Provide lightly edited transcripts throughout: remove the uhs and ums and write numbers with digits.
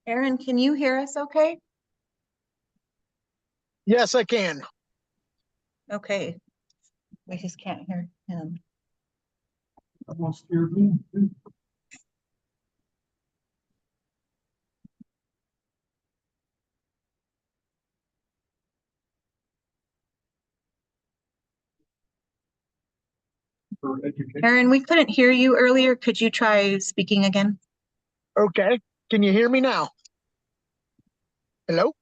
Aaron, can you hear us okay? Yes, I can. Okay. We just can't hear him. Almost hear me. For education. Aaron, we couldn't hear you earlier. Could you try speaking again? Okay. Can you hear me now? Hello?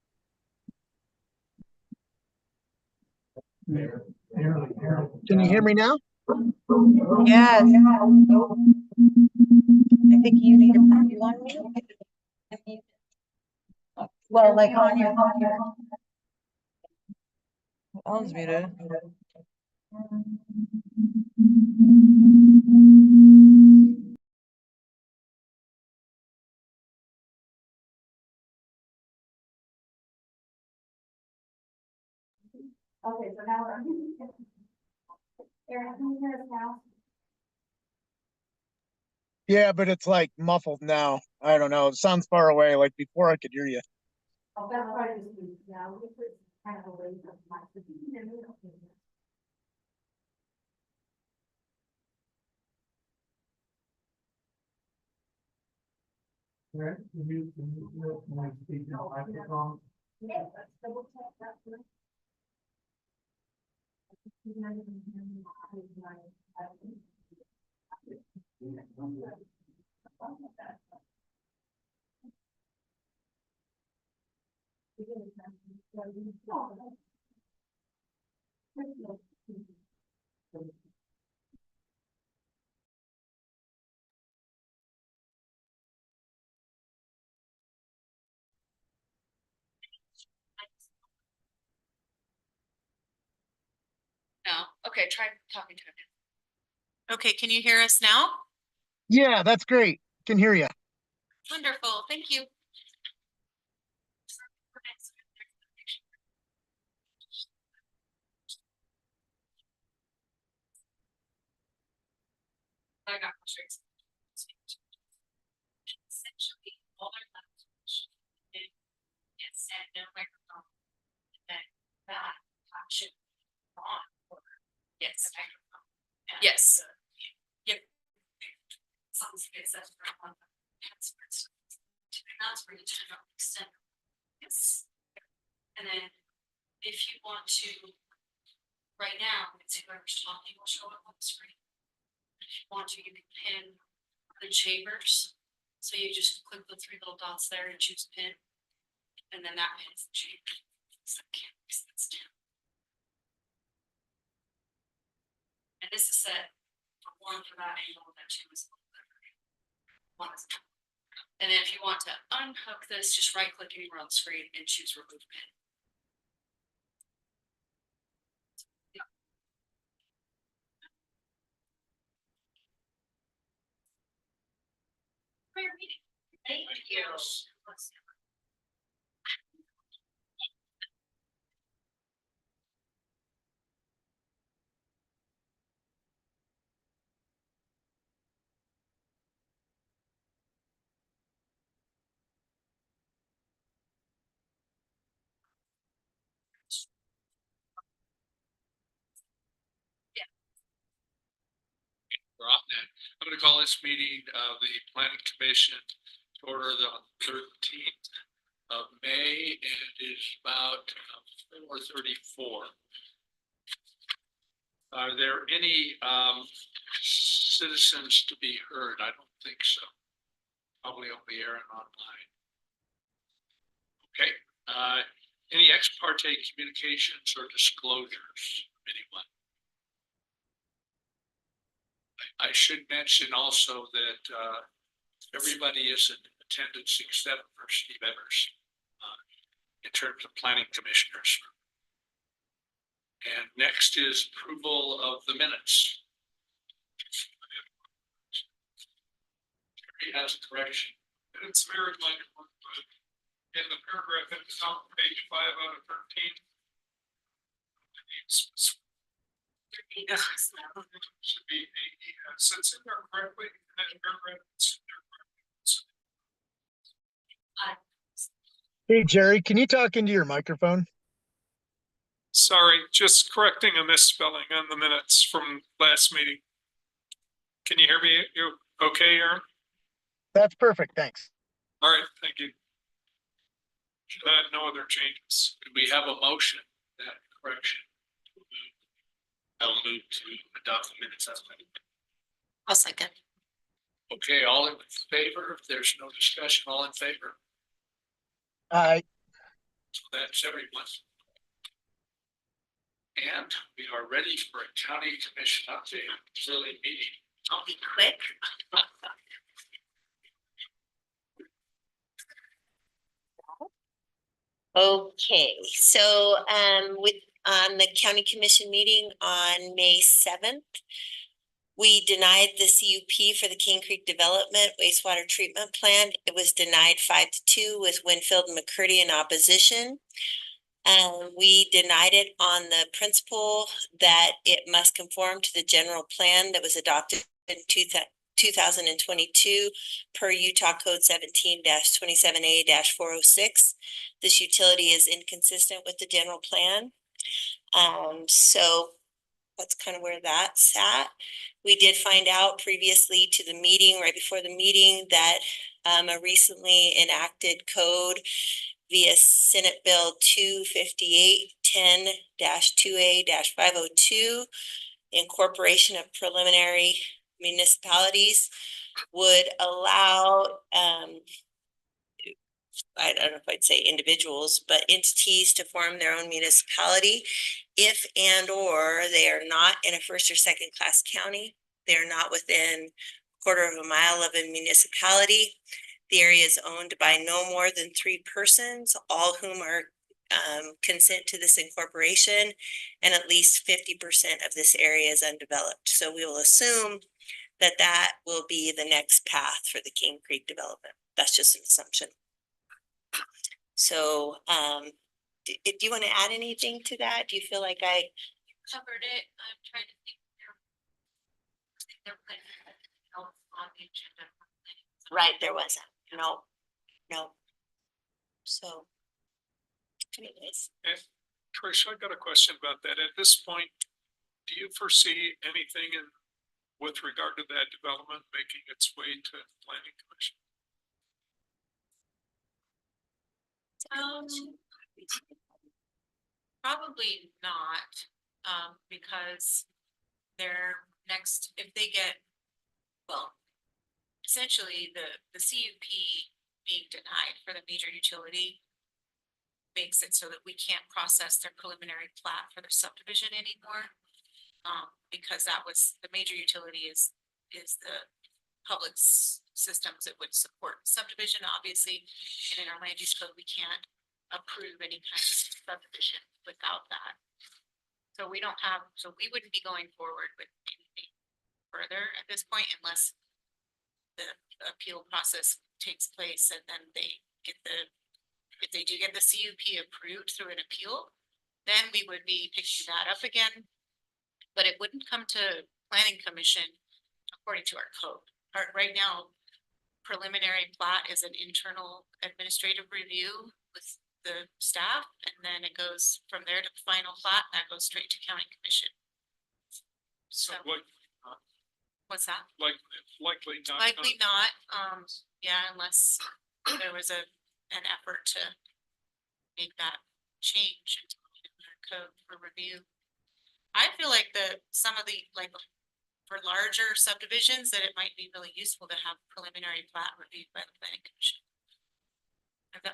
Can you hear me now? Yes. I think you need to put you on mute. Well, like on your. I was muted. Okay, so now we're. Aaron, can you hear us now? Yeah, but it's like muffled now. I don't know. It sounds far away. Like before I could hear you. Oh, that's probably just me. Yeah, we put kind of away from my. Right, you my speaking microphone. Yeah, let's double check that. No, okay, try talking to him. Okay, can you hear us now? Yeah, that's great. Can hear you. Wonderful, thank you. I got questions. Essentially, all our language is said no microphone. And then that should be on. Yes. Yes. Yep. Sounds good. That's for one. That's for the general extent. Yes. And then if you want to, right now, it's whoever's talking will show up on the screen. If you want to, you can pin the chambers. So you just click the three little dots there and choose pin. And then that pins the chamber. So I can't mix this down. And this is set for one for that angle, and that two is one is. And then if you want to unhook this, just right click anywhere on the screen and choose remove pin. Great meeting. Thank you. I'm going to call this meeting of the Planning Commission to order the 13th of May, and it is about 4:34. Are there any citizens to be heard? I don't think so. Probably only Aaron online. Okay. Any ex parte communications or disclosures from anyone? I should mention also that everybody is in attendance except for Steve Evers in terms of planning commissioners. And next is approval of the minutes. He has a correction. And it's very minor, but in the paragraph at the top of page 5 out of 13. Should be since in there correctly, and then paragraph. Hey, Jerry, can you talk into your microphone? Sorry, just correcting a misspelling on the minutes from last meeting. Can you hear me? You okay, Aaron? That's perfect, thanks. All right, thank you. No other changes. Do we have a motion, that correction? I'll move to adopt the minutes as amended. I'll second. Okay, all in favor? If there's no discussion, all in favor? So that's everyone. And we are ready for a county commission update, early meeting. I'll be quick. Okay, so on the county commission meeting on May 7th, we denied the CUP for the King Creek Development Wastewater Treatment Plant. It was denied 5-2 with Winfield and McCurdy in opposition. We denied it on the principle that it must conform to the general plan that was adopted in 2022 per Utah Code 17-27A-406. This utility is inconsistent with the general plan. So that's kind of where that's at. We did find out previously to the meeting, right before the meeting, that a recently enacted code via Senate Bill 258-10-2A-502, incorporation of preliminary municipalities, would allow, I don't know if I'd say individuals, but entities to form their own municipality if and or they are not in a first or second class county. They're not within a quarter of a mile of a municipality. The area is owned by no more than 3 persons, all whom are consent to this incorporation, and at least 50% of this area is undeveloped. So we will assume that that will be the next path for the King Creek development. That's just an assumption. So do you want to add anything to that? Do you feel like I Covered it. I'm trying to think. They're putting else on the agenda. right? There wasn't. No. So anyways. Trish, I got a question about that. At this point, do you foresee anything with regard to that development making its way to planning commission? Probably not, because their next, if they get, well, essentially the CUP being denied for the major utility makes it so that we can't process their preliminary plat for their subdivision anymore. Because that was, the major utility is the public systems that would support subdivision, obviously, and in our land use code, we can't approve any kind of subdivision without that. So we don't have, so we wouldn't be going forward with anything further at this point unless the appeal process takes place and then they get if they do get the CUP approved through an appeal, then we would be picking that up again. But it wouldn't come to planning commission according to our code. Right now, preliminary plat is an internal administrative review with the staff, and then it goes from there to final plat, that goes straight to county commission. So So- like, What's that? likely not. Likely not, yeah, unless there was an effort to make that change in our code for review. I feel like some of the, like, for larger subdivisions, that it might be really useful to have preliminary plat reviewed by the planning commission.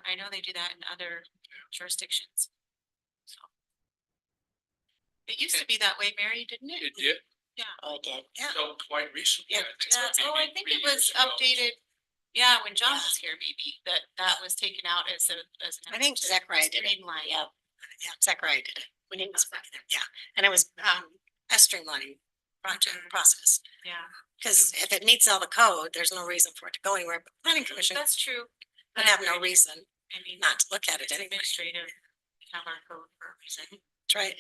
I know they do that in other jurisdictions. So. It used to be that way, Mary, didn't it? It did, Oh, I did. Yeah. so quite recently. Yeah, maybe I think it 3 was years ago. updated. Yeah, when John was here, maybe, that was taken out as an I think effort to Zachariah did it. streamline. Yeah. Yeah, Zachariah did it when he was working there, yeah, and it was a streamlining project process. Yeah, Cause if it meets all the code, there's no reason for it to go anywhere, but planning commission that's true. would have no reason I mean, not to look at it it's anyway. administrative, have our code for a reason. That's right.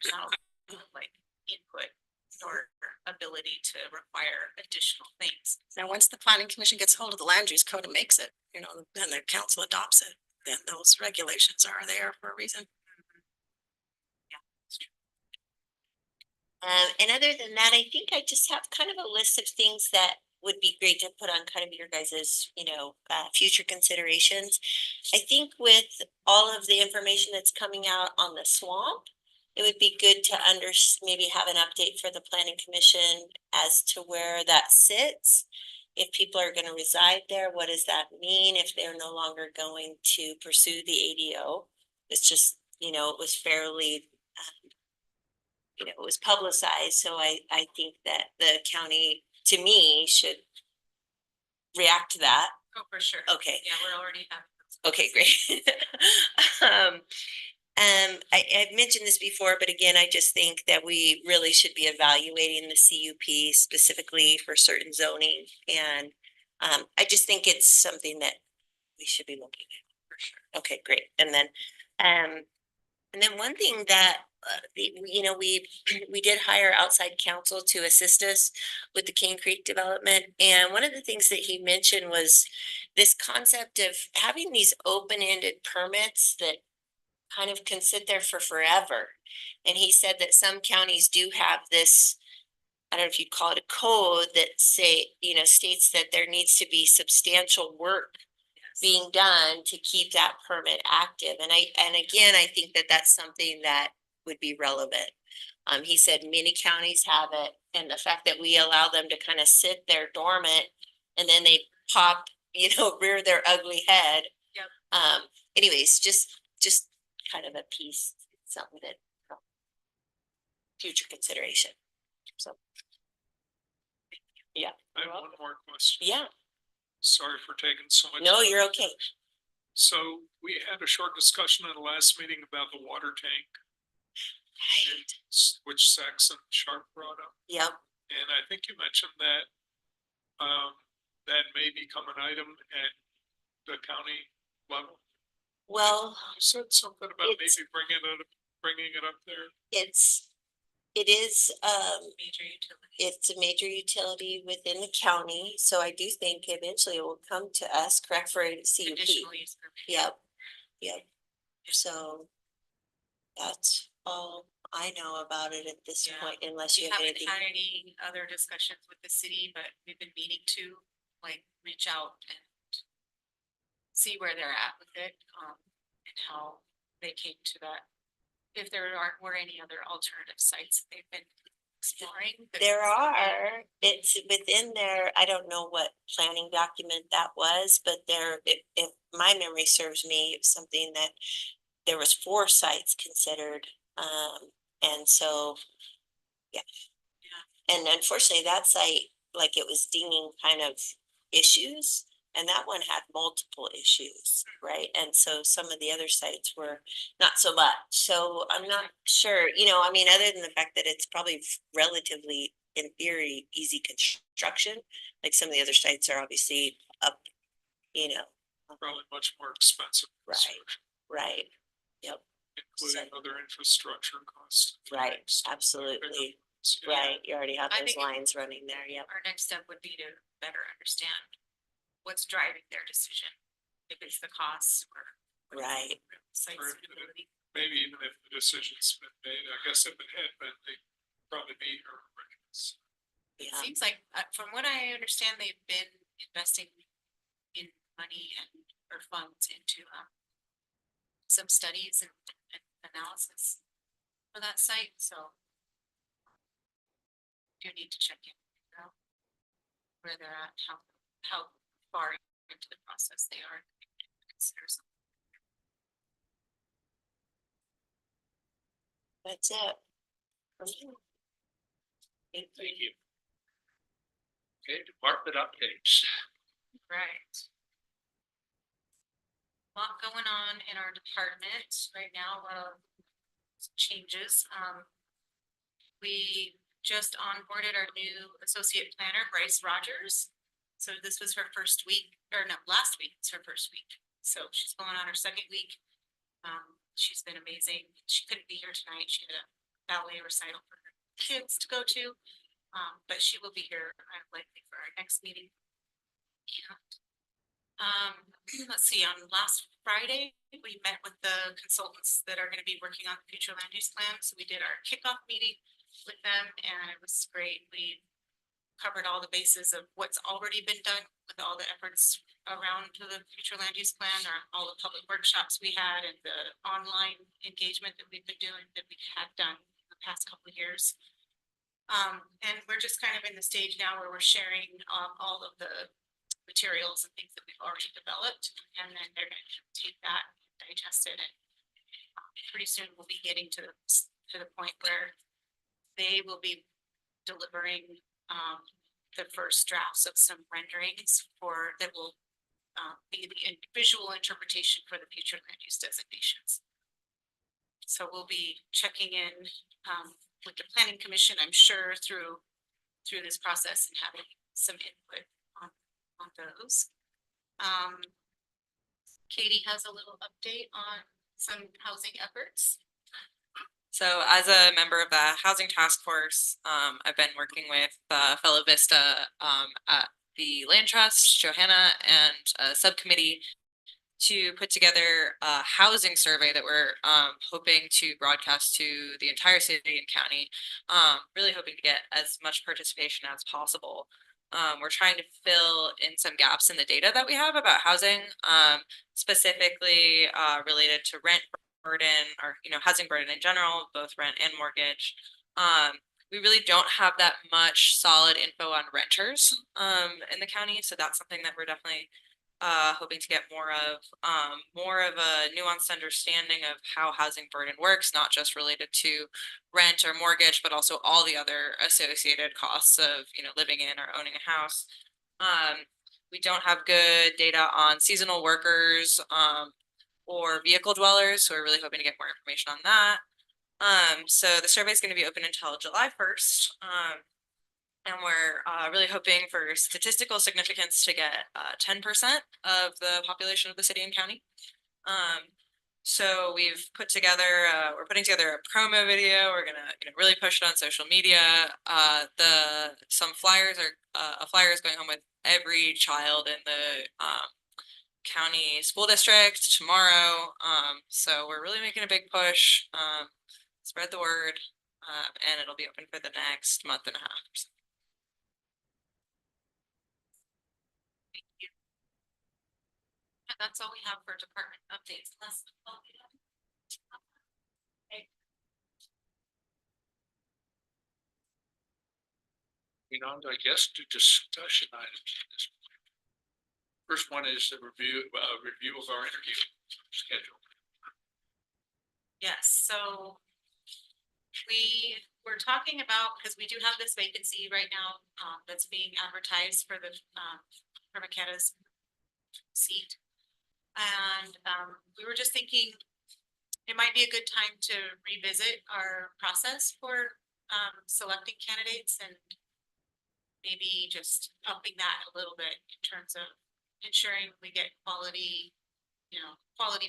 There's not like input or ability to require additional things. Now, once the planning commission gets hold of the land use code and makes it, then the council adopts it. then those regulations are there for a reason. And other than that, I think I just have kind of a list of things that would be great to put on kind of your guys's, future considerations. I think with all of the information that's coming out on the swamp, it would be good to maybe have an update for the planning commission as to where that sits. If people are gonna reside there, what does that mean if they're no longer going to pursue the ADO? It's just, it was fairly, it was publicized, so I think that the county, to me, should react to that. Oh, for sure. Okay, Yeah, we're already having. okay, great. I've mentioned this before, but again, I just think that we really should be evaluating the CUP specifically for certain zoning. And I just think it's something that we should be looking at for sure. Okay, great. And then one thing that, we did hire outside counsel to assist us with the King Creek development. And one of the things that he mentioned was this concept of having these open-ended permits that kind of can sit there for forever. And he said that some counties do have this, I don't know if you'd call it a code that states that there needs to be substantial work being done to keep that permit active. And again, I think that that's something that would be relevant. He said many counties have it, and the fact that we allow them to kind of sit there dormant and then they pop, rear their ugly head. Yep. Anyways, just kind of a piece, something that future consideration. So. Yeah. I have one more question. Yeah. Sorry for taking so much. No, time. you're okay. So we had a short discussion in the last meeting about the water tank, Right. which Saxon Sharp brought up. Yep. And I think you mentioned that that may become an item at the county level. Well, You said something about It's- maybe bringing it up there. it is, Major utility. it's a major utility within the county, so I do think eventually it will come to us, correct, for a CUP. Conditional use permit. Yep. So that's all I know about it at this Yeah. point, unless We you have haven't anything. had any other discussions with the city, but we've been meaning to reach out and see where they're at with it, and how they came to that. If there were any other alternative sites that they've been exploring. that- There are, it's within their, I don't know what planning document that was, but if my memory serves me, it was something that there was 4 sites considered. And so, yeah. And unfortunately, that site, like it was dinging kind of issues, and that one had multiple issues, right? And so some of the other sites were not so much. So I'm not sure, other than the fact that it's probably relatively, in theory, easy construction. Like some of the other sites are obviously up, Probably much more expensive. right, yep, Including other infrastructure costs. right, Things. absolutely, Yeah. right. You already have I those think it- lines running there, yep. Our next step would be to better understand what's driving their decision, if it's the costs or. Right. Site Or- suitability. Maybe even if the decision's been made, I guess if it had been, they'd probably be here already. It Yeah, seems like, from what I understand, they've been investing in money or funds into, some studies and analysis for that site, so. Do need to check in, where they're at, how far into the process they are. Consider something. that's it. Thank you. Okay, department updates. Right. Lot going on in our department right now, a lot of changes. We just onboarded our new associate planner, Bryce Rogers. So this was her first week, or no, last week, it's her first week. So she's going on her second week. She's been amazing. She couldn't be here tonight. She had a ballet recital for her kids to go to. But she will be here likely for our next meeting. And, let's see, on last Friday, we met with the consultants that are gonna be working on the future land use plan. So we did our kickoff meeting with them and it was great. We covered all the bases of what's already been done with all the efforts around to the future land use plan, or all the public workshops we had and the online engagement that we've been doing, that we have done the past couple of years. And we're just kind of in the stage now where we're sharing all of the materials and things that we've already developed, and then they're gonna take that, digest it, and pretty soon we'll be getting to the point where they will be delivering the first drafts of some renderings that will be the visual interpretation for the future land use designations. So we'll be checking in with the planning commission, I'm sure, through this process and having some input on those. Katie has a little update on some housing efforts. So as a member of the Housing Task Force, I've been working with fellow Vista at the Land Trust, Johanna, and a subcommittee to put together a housing survey that we're hoping to broadcast to the entire city and county. Really hoping to get as much participation as possible. We're trying to fill in some gaps in the data that we have about housing, specifically related to rent burden, or housing burden in general, both rent and mortgage. We really don't have that much solid info on renters in the county, so that's something that we're definitely hoping to get more of a nuanced understanding of how housing burden works, not just related to rent or mortgage, but also all the other associated costs of living in or owning a house. We don't have good data on seasonal workers or vehicle dwellers, so we're really hoping to get more information on that. So the survey is going to be open until July 1st. And we're really hoping for statistical significance to get 10% of the population of the city and county. So we've put together, we're putting together a promo video. We're gonna really push it on social media. Some flyers are a flyer is going home with every child in the county school district tomorrow. So we're really making a big push. Spread the word, and it'll be open for the next month and a half. And that's all we have for department updates. I guess to discussion items at this point. First one is the review of our interview schedule. Yes, so we were talking about, because we do have this vacancy right now that's being advertised for the for McKenna's seat. And we were just thinking it might be a good time to revisit our process for selecting candidates, and maybe just upping that a little bit in terms of ensuring we get quality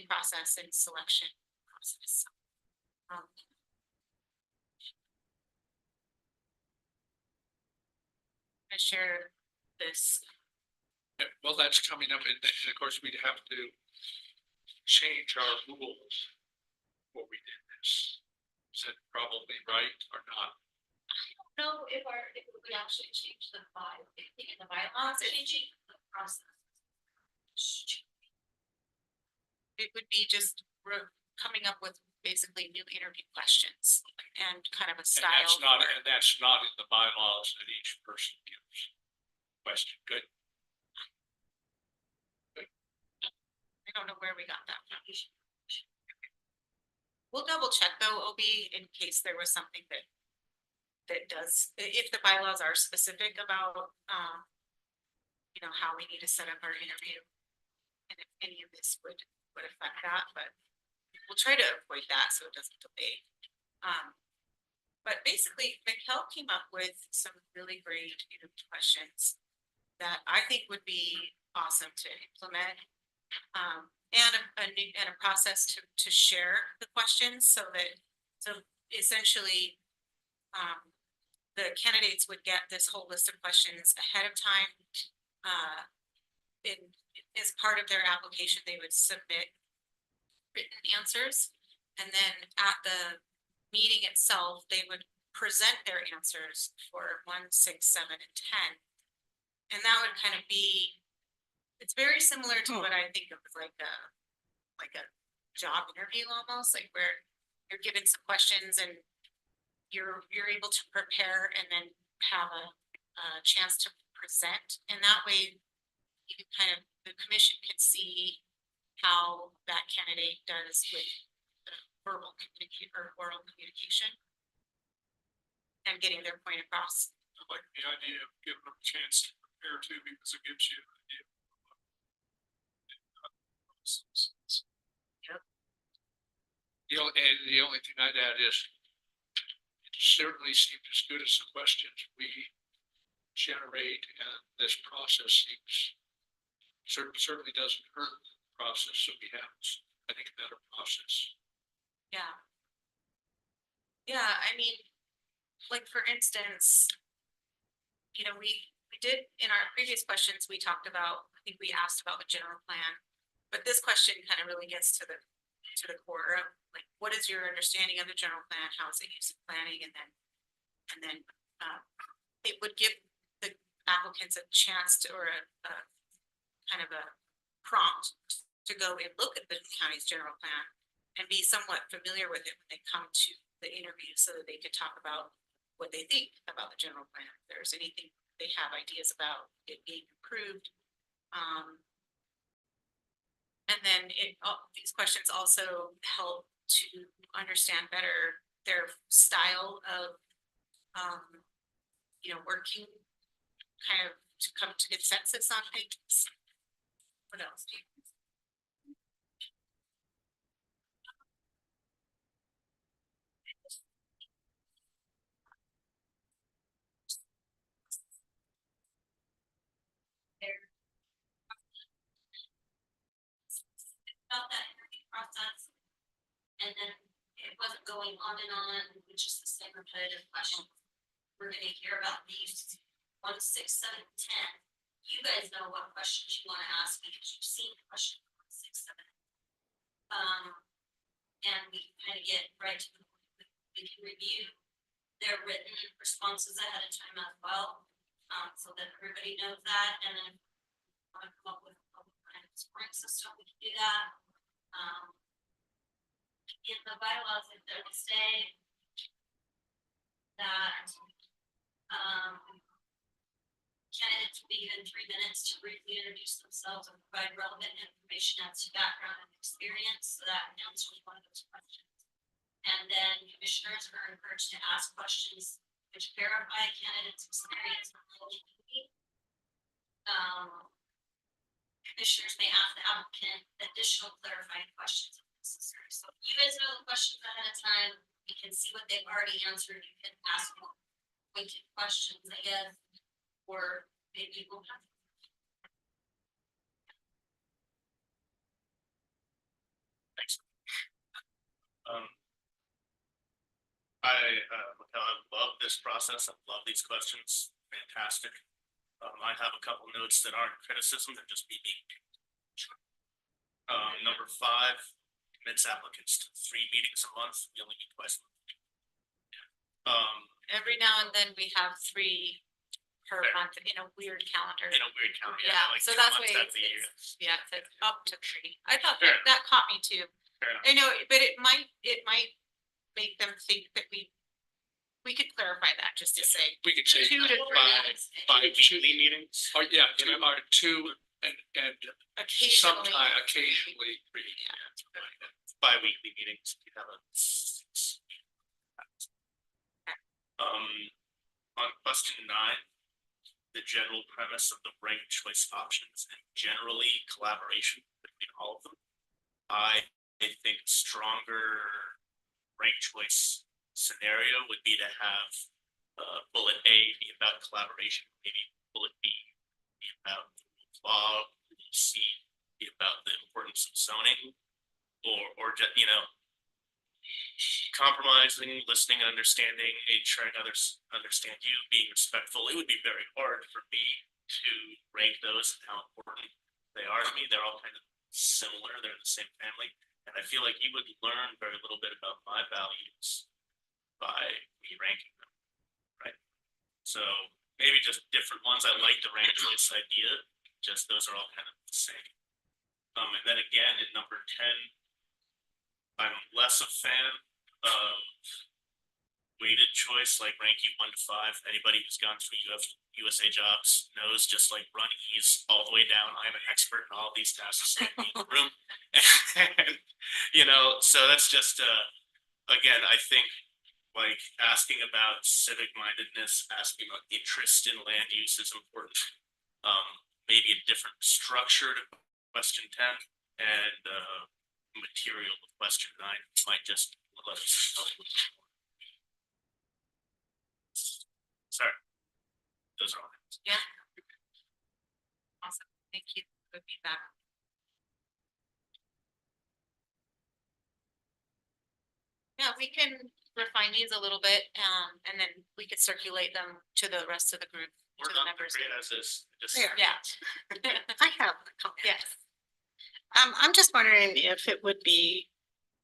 process and selection process. I share this. Yeah, well, that's coming up, and of course we'd have to change our rules before we did this. Is that probably right or not? Know if we would actually change the bylaws, changing the process. It would be just coming up with basically new interview questions and kind of a style. And that's not in the bylaws that each person gives. Question, good. I don't know where we got that from. We'll double check though, OB, in case there was something that does, if the bylaws are specific about, how we need to set up our interview. And if any of this would affect that, but we'll try to avoid that so it doesn't delay. But basically, Mikkel came up with some really great questions that I think would be awesome to implement. And a process to share the questions so essentially the candidates would get this whole list of questions ahead of time in as part of their application, they would submit written answers. And then at the meeting itself, they would present their answers for 1, 6, 7, and 10. And that would kind of be, it's very similar to what I think of as like a job interview almost, like where you're given some questions and you're able to prepare and then have a chance to present. And that way you can kind of, the commission can see how that candidate does with verbal communicate or oral communication and getting their point across. I like the idea of giving them a chance to prepare too, because it gives you an idea. The only thing I'd add is it certainly seems as good as the questions we generate, and this process certainly doesn't hurt the process, so we have, I think, a better process. Yeah. Yeah, I mean, like for instance, you know, we did, in our previous questions, we talked about, I think we asked about the general plan. But this question kind of really gets to the core of like, what is your understanding of the general plan? How is it used in planning? And then it would give the applicants a chance to, or a kind of a prompt to go and look at the county's general plan and be somewhat familiar with it when they come to the interview, so that they could talk about what they think about the general plan. If there's anything they have ideas about it being improved. And then these questions also help to understand better their style of, you know, working, kind of to come to consensus on things. What else do you? About that interview process. And then it wasn't going on and on, which is the same repetitive question. We're gonna hear about these 1, 6, 7, 10. You guys know what questions you wanna ask because you've seen question 1, 6, 7. And we kind of get right to the point. We can review their written responses ahead of time as well. So that everybody knows that, and then want to come up with a kind of scoring system, we can do that. In the bylaws, if they say that candidates will be given 3 minutes to briefly introduce themselves and provide relevant information as to background and experience, so that answers one of those questions. And then commissioners are encouraged to ask questions which verify candidates' experience and eligibility. Commissioners may ask the applicant additional clarifying questions if necessary. So if you guys know the questions ahead of time, you can see what they've already answered. You can ask more pointed questions, I guess, or maybe we'll have. Thanks. I love this process. I love these questions. Fantastic. I have a couple notes that aren't criticism, they're just me being. Number 5, commits applicants to 3 meetings a month. We only meet twice a month. Every now and then we have 3 per Fair. month in a weird calendar. In a weird calendar. Yeah, like so 2 that's months why out of the year. yeah, it's up to 3. I thought Fair that caught me too. Fair enough. I know, but it might make them think that we could clarify that just to say. We could say 2 to 3 5 Bi-weekly meetings. Oh, yeah, 2 and occasionally. sometime occasionally 3. Bi-weekly meetings. You have a. On question 9, the general premise of the ranked choice options and generally collaboration between all of them. I think stronger ranked choice scenario would be to have bullet A be about collaboration, maybe bullet B be about law, bullet C be about the importance of zoning, or just, you know, compromising, listening, understanding, ensuring others understand you, being respectful. It would be very hard for me to rank those and how important they are to me. They're all kind of similar. They're the same family. And I feel like you would learn very little bit about my values by me ranking them, right? So maybe just different ones. I like the ranked choice idea, just those are all kind of the same. And then again, at number 10, I'm less a fan of weighted choice, like rank you 1 to 5. Anybody who's gone through USA Jobs knows, just like run ease all the way down. I'm an expert in all these tasks in the room. And, you know, so that's just, again, I think like asking about civic mindedness, asking about interest in land use is important. Maybe a different structure to question 10 and material of question 9 might just let us help with it more. Sorry, those are all. Yeah. Awesome, thank you for feedback. Yeah, we can refine these a little bit, and then we could circulate them to the rest of the group, We're to the not members. great as is. Just Yeah. I have a comment. Yes. I'm just wondering if it would be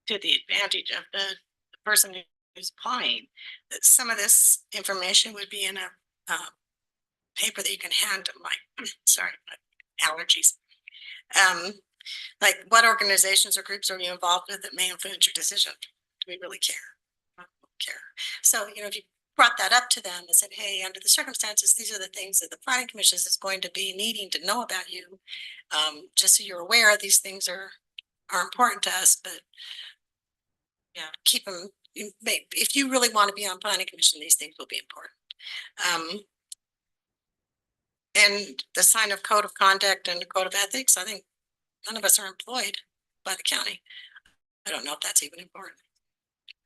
to the advantage of the person who's applying, that some of this information would be in a paper that you can hand them, like, sorry, allergies. Like, what organizations or groups are you involved with that may influence your decision? Do we really care? I don't care. So, you know, if you brought that up to them and said, hey, under the circumstances, these are the things that the planning commission is going to be needing to know about you. Just so you're aware, these things are important to us, but Yeah. keep them, if you really want to be on planning commission, these things will be important. And the sign of code of conduct and the code of ethics, I think none of us are employed by the county. I don't know if that's even important.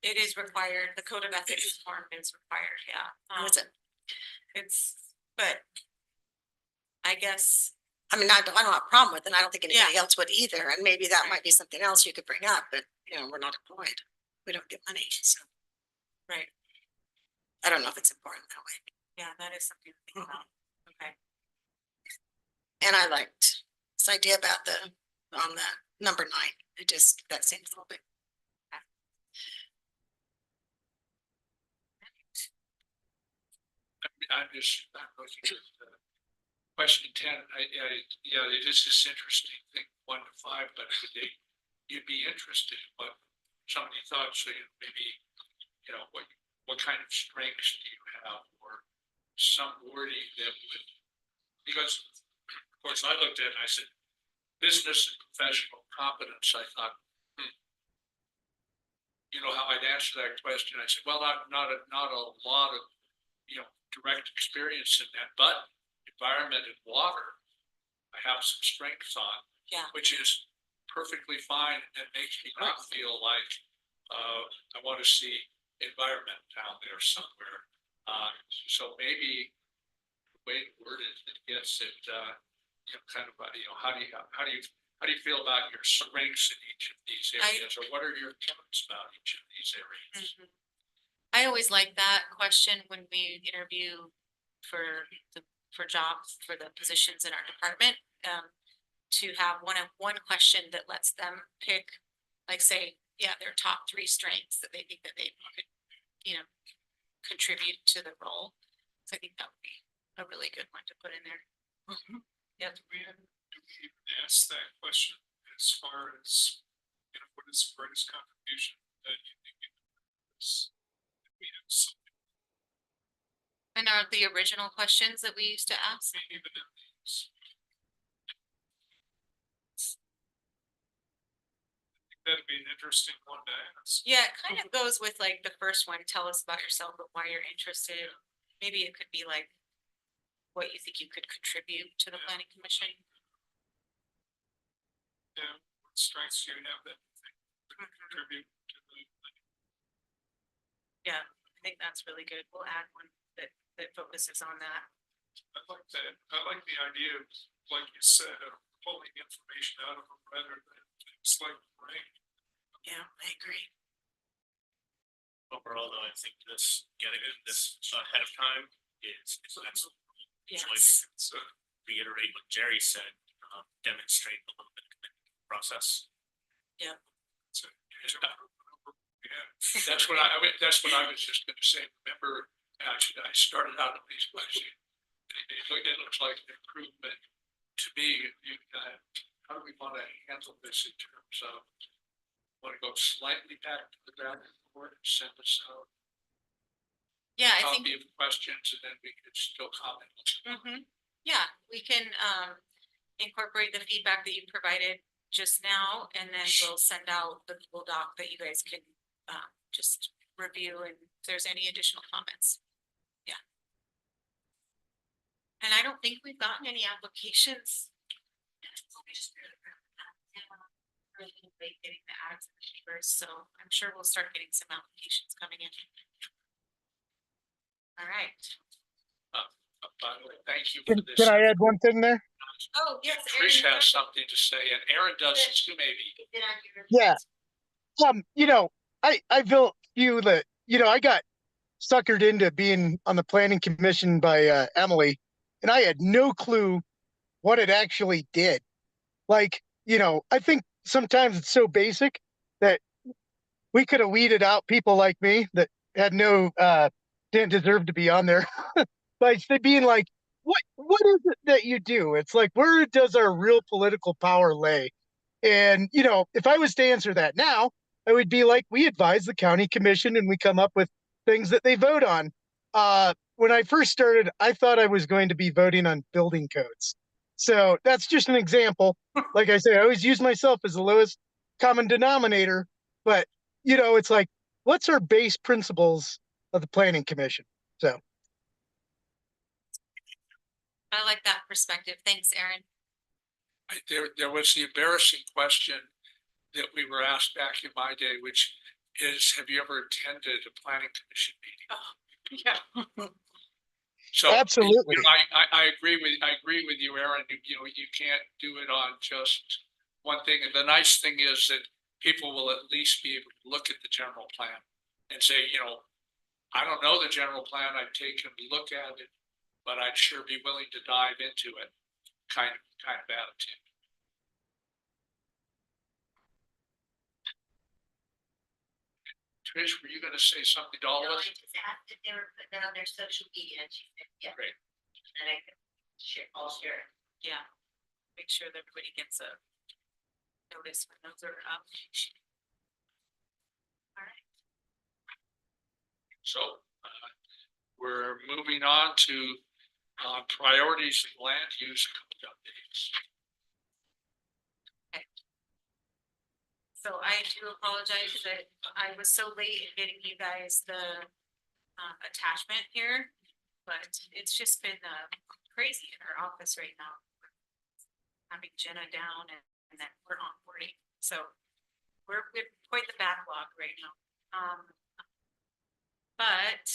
It is required, the code of ethics form is required, yeah. How is it? It's, but I guess, I mean, I don't have a problem with it. I don't think anybody Yeah. else would either. And maybe that might be something else you could bring up, but you know, we're not employed. We don't get money, so. right, I don't know if it's important that way. yeah, that is something to think about, okay. And I liked this idea about on the number 9. It just, that seems a little bit. I'm looking at question 10. Yeah, it is this interesting thing, 1 to 5, but you'd be interested in what somebody thought. So maybe, you know, what kind of strengths do you have, or some wording that would, because of course I looked at it and I said, business and professional competence. I thought, you know, how I'd answer that question. I said, well, not a lot of, you know, direct experience in that, but environment and water, I have some strengths on. Yeah. Which is perfectly fine and makes me not feel like I want to see environment down there somewhere. So maybe the way to word it, it gets it, you know, kind of, you know, how do you feel about your strengths in each of these areas, or what are your thoughts about each of these areas? Mhm. I always like that question when we interview for jobs, for the positions in our department, to have one question that lets them pick, like, say, yeah, their top 3 strengths that they think that they could, you know, contribute to the role. So I think that would be a really good one to put in there. Yep. Do we even ask that question as far as, you know, what is the greatest contribution that you think you can we have something And are the original questions that we used to ask? even in these? I think that'd be an interesting one to ask. Yeah, it kind of goes with like the first one, tell us about yourself, but why you're interested. Maybe it could be like what you think you could contribute to the planning commission. Yeah, what strengths do you have that you think would contribute to the? Yeah, I think that's really good. We'll add one that focuses on that. I like that. I like the idea of, like you said, of pulling information out of them rather than things like rain. Yeah, I agree. Overall, though, I think getting this ahead of time is an excellent choice. Yes. So Reiterate what Jerry said. demonstrate a little bit of commitment process. So, yeah, that's what I was just gonna say. Remember, actually, I started out at least by saying, it looks like an improvement to me. How do we want to handle this in terms of, want to go slightly back to the ground report and send us out Yeah, I think. copy of questions, and then we could still comment. Yeah, we can incorporate the feedback that you provided just now, and then we'll send out the Google Doc that you guys can just review, and if there's any additional comments. Yeah. And I don't think we've gotten any applications. Really late getting the ads and the papers, so I'm sure we'll start getting some applications coming in. All right. By the way, thank you for this. Can I add one thing there? Oh, yes. Trish Aaron, has something to say, and Aaron does too, maybe. did I hear- Yeah. You know, I feel that, you know, I got suckered into being on the planning commission by Emily, and I had no clue what it actually did. Like, you know, I think sometimes it's so basic that we could have weeded out people like me that had no didn't deserve to be on there by being like, what is it that you do? It's like, where does our real political power lay? And, you know, if I was to answer that now, I would be like, we advise the county commission and we come up with things that they vote on. When I first started, I thought I was going to be voting on building codes. So that's just an example. Like I say, I always use myself as the lowest common denominator, but you know, it's like, what's our base principles of the planning commission? So I like that perspective. Thanks, Aaron. There was the embarrassing question that we were asked back in my day, which is, have you ever attended a planning commission meeting? Yeah. So absolutely. you know, I agree with you, Aaron. You know, you can't do it on just one thing. And the nice thing is that people will at least be able to look at the general plan and say, you know, I don't know the general plan. I'd take a look at it, but I'd sure be willing to dive into it. Kind of attitude. Trish, were you going to say something to all of us? Just asked if they were putting it on their social media, and she said, yeah. Great. And I could share, I'll share it. Yeah. Make sure that everybody gets a notice when those are up. All right. So we're moving on to priorities and land use updates. So I do apologize that I was so late in getting you guys the attachment here, but it's just been crazy in our office right now. Having Jenna down and then we're onboarding, so we're quite the backlog right now. But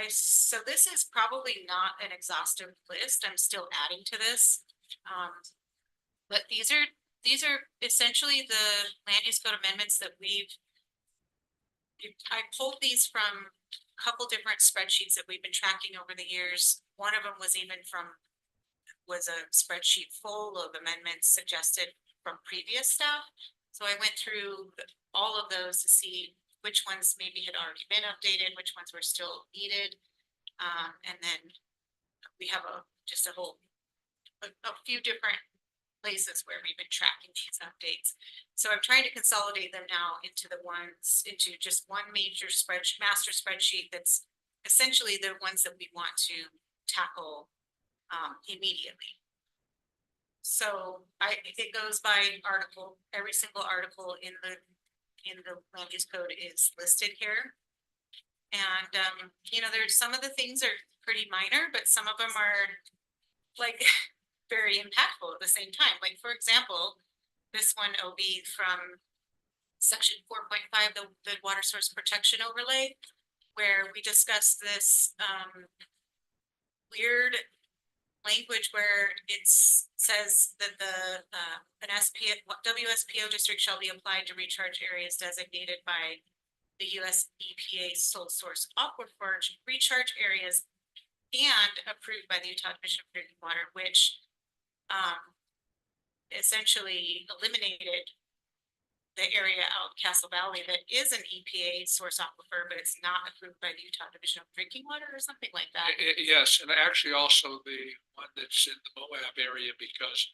so this is probably not an exhaustive list. I'm still adding to this. But these are essentially the land use code amendments that I pulled these from a couple different spreadsheets that we've been tracking over the years. One of them was a spreadsheet full of amendments suggested from previous stuff. So I went through all of those to see which ones maybe had already been updated, which ones were still needed. And then we have a few different places where we've been tracking these updates. So I'm trying to consolidate them now into just one major master spreadsheet that's essentially the ones that we want to tackle immediately. So it goes by article. Every single article in the land use code is listed here. And you know, there's some of the things are pretty minor, but some of them are like very impactful at the same time. Like, for example, this one OB from section 4.5, the water source protection overlay, where we discussed this weird language where it says that an WSPO district shall be applied to recharge areas designated by the US EPA sole source aquifer recharge areas and approved by the Utah Commission on Drinking Water, which essentially eliminated the area out Castle Valley that is an EPA source aquifer, but it's not approved by the Utah Division of Drinking Water or something like that. Yes, and actually also the one that's in the Moab area, because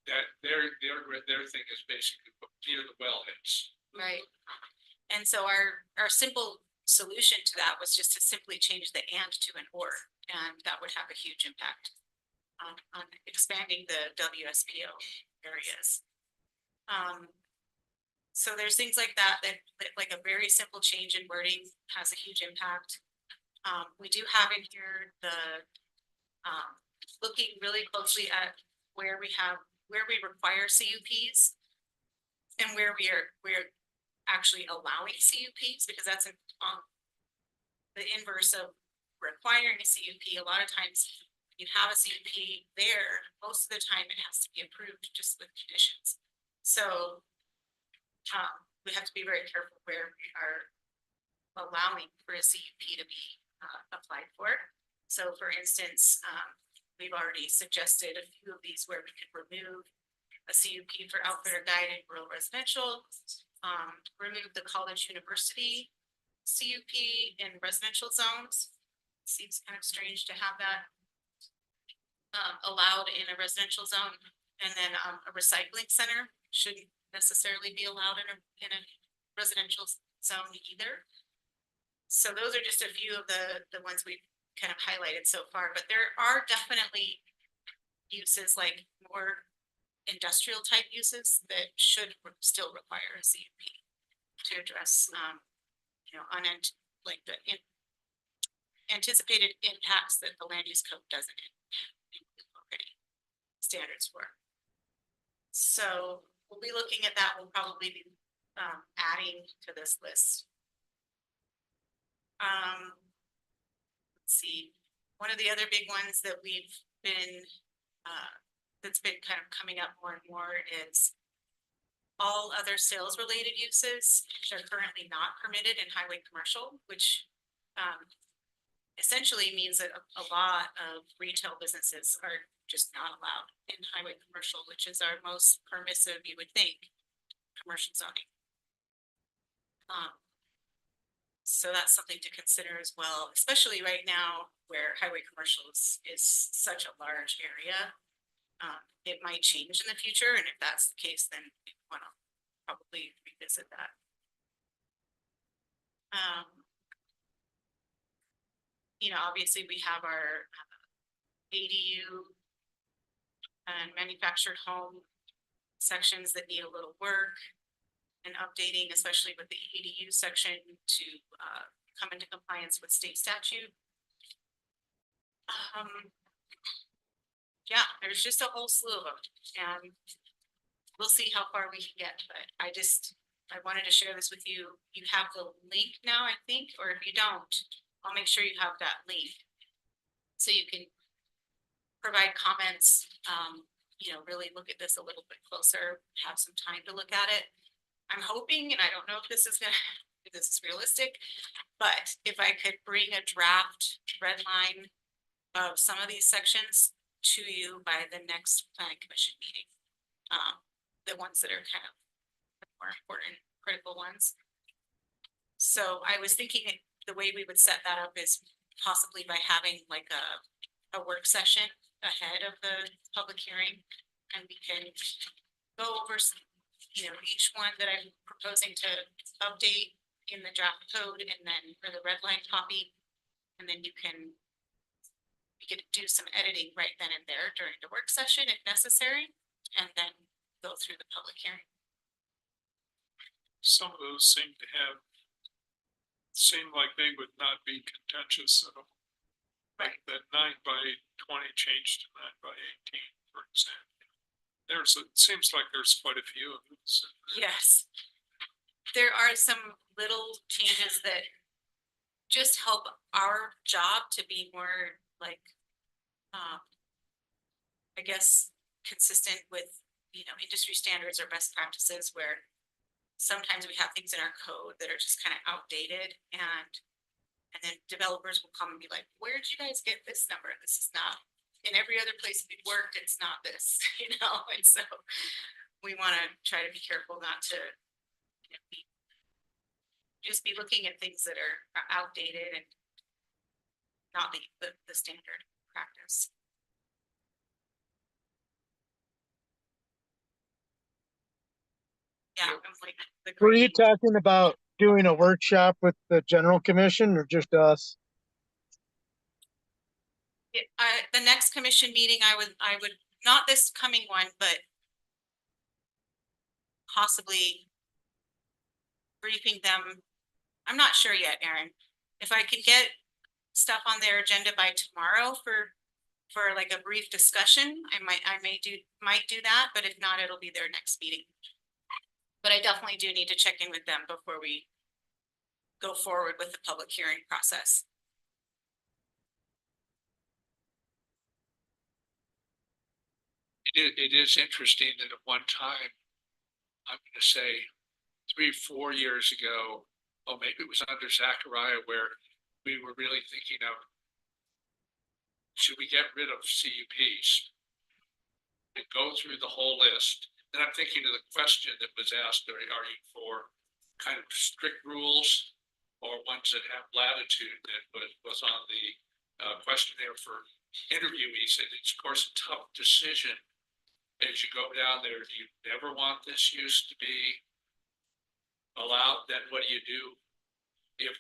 their thing is basically near the wellheads. Right. And so our simple solution to that was just to simply change the and to an or, and that would have a huge impact on expanding the WSPO areas. So there's things like that like a very simple change in wording has a huge impact. We do have in here the looking really closely at where we require CUPs and where we're actually allowing CUPs, because that's the inverse of requiring a CUP. A lot of times you have a CUP there, most of the time it has to be approved just with conditions. So we have to be very careful where we are allowing for a CUP to be applied for. So for instance, we've already suggested a few of these where we could remove a CUP for outfitter guided rural residential, remove the college university CUP in residential zones. Seems kind of strange to have that allowed in a residential zone, and then a recycling center shouldn't necessarily be allowed in a residential zone either. So those are just a few of the ones we've kind of highlighted so far, but there are definitely uses like more industrial type uses that should still require a CUP to address, like the anticipated impacts that the land use code doesn't include already standards for. So we'll be looking at that. We'll probably be adding to this list. Let's see. One of the other big ones that we've been that's been kind of coming up more and more is all other sales related uses which are currently not permitted in highway commercial, which essentially means that a lot of retail businesses are just not allowed in highway commercial, which is our most permissive, you would think, commercial zoning. So that's something to consider as well, especially right now where highway commercial is such a large area. It might change in the future, and if that's the case, then we want to probably revisit that. Obviously we have our ADU and manufactured home sections that need a little work and updating, especially with the ADU section to come into compliance with state statute. Yeah, there's just a whole slew of them, and we'll see how far we can get, but I wanted to share this with you. You have the link now, I think, or if you don't, I'll make sure you have that link so you can provide comments, really look at this a little bit closer, have some time to look at it. I'm hoping, and I don't know if this is realistic, but if I could bring a draft red line of some of these sections to you by the next planning commission meeting, the ones that are kind of more important, critical ones. So I was thinking the way we would set that up is possibly by having like a work session ahead of the public hearing, and we can go over each one that I'm proposing to update in the draft code, and then for the red line copy, and then we could do some editing right then and there during the work session if necessary, and then go through the public hearing. Some of those seem like they would not be contentious at all. Like that 9x20 changed to 9x18, for example. It seems like there's quite a few of those. Yes. There are some little changes that just help our job to be more like, I guess, consistent with, industry standards or best practices, where sometimes we have things in our code that are just kind of outdated, and then developers will come and be like, where did you guys get this number? This is not in every other place we've worked, it's not this, and so we want to try to be careful not to just be looking at things that are outdated and not the standard practice. Yeah, I'm like the Were you grading. talking about doing a workshop with the general commission or just us? The next commission meeting, I would, not this coming one, but possibly briefing them. I'm not sure yet, Erin. If I can get stuff on their agenda by tomorrow for like a brief discussion, might do that, but if not, it'll be their next meeting. But I definitely do need to check in with them before we go forward with the public hearing process. It is interesting that at one time, I'm gonna say 3, 4 years ago, oh, maybe it was under Zachariah where we were really thinking of, should we get rid of CUPs? And go through the whole list. And I'm thinking of the question that was asked, are you for kind of strict rules or ones that have latitude? That was on the questionnaire for interviewees. And it's of course a tough decision as you go down there. Do you ever want this use to be allowed? Then what do you do if